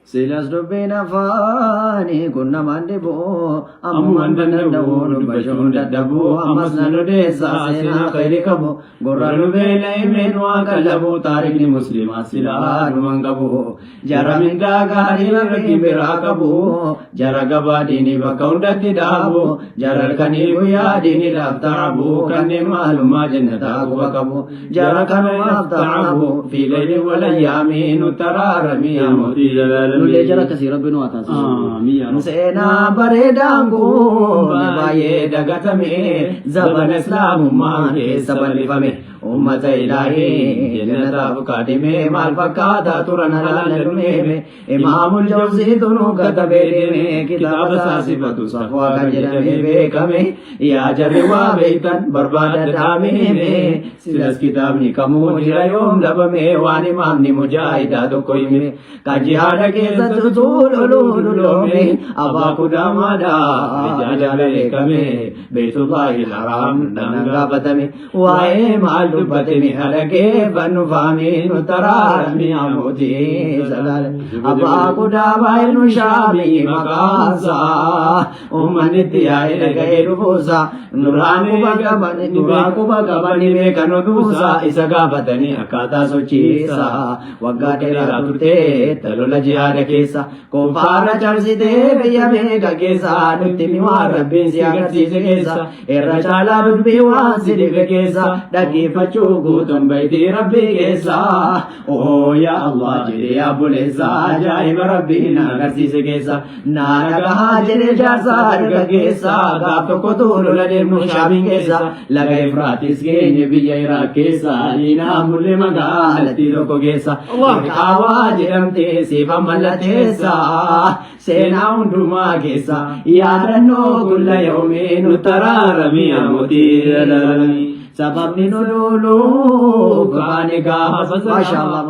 Silas dubbina faani kunna mandibu ammu mandandau nubashun daddabu ammas nanudesa sena khairi kabu gorranu bela imenu akalabu tarikni muslima silanu mangabu jara minda gari raki birakabu jara gabadini bakaundati dabu jara kani buya dini raftabu kanne maluma jannata bakabu jara kanu aftabu fi layli wal ayami nutararami amoti jalal nulle jara kasira binu atasi sena baredangu baye dagatame zaman islam ma ke sabalifame ummata ilahi jannata kadime mal fakada turana lalme imamul jawzi tunu katabe ne kitab sasifatu safwa kanjane bekame ya jarwa beitan barbada dame silas kitab ni kamu jirayom dabame wani mamni mujahida do koi me kajihada ke zatululululome abaku damada bijajale kame beitullahil haram nanga batame wae mal dubatme halake banu fami nutararami amoti zalal abaku dabainu shabi makasa umanitya ilagairu busa nuraku bagabani me kanudusa isaga batani akata sochisa wagatera turte talola jihad kesa kofara charsite beya mega kesa nuttimi warabbi siagatise kesa erra chala rubbi wasiri kesa dagi fachu gutum baiti rabbi kesa oh ya allah jire abulesa jai rabbi na gatise kesa nanaga hajere jasar kesa gap ko tulula de mushabin kesa laga ifratis ke nebiya ira kesa ina mulle magalati roko kesa awaj ramte siva malatesa sena unduma kesa yaranno kulla yawmin tararami amoti sabab ni nulu kabane ka mashallah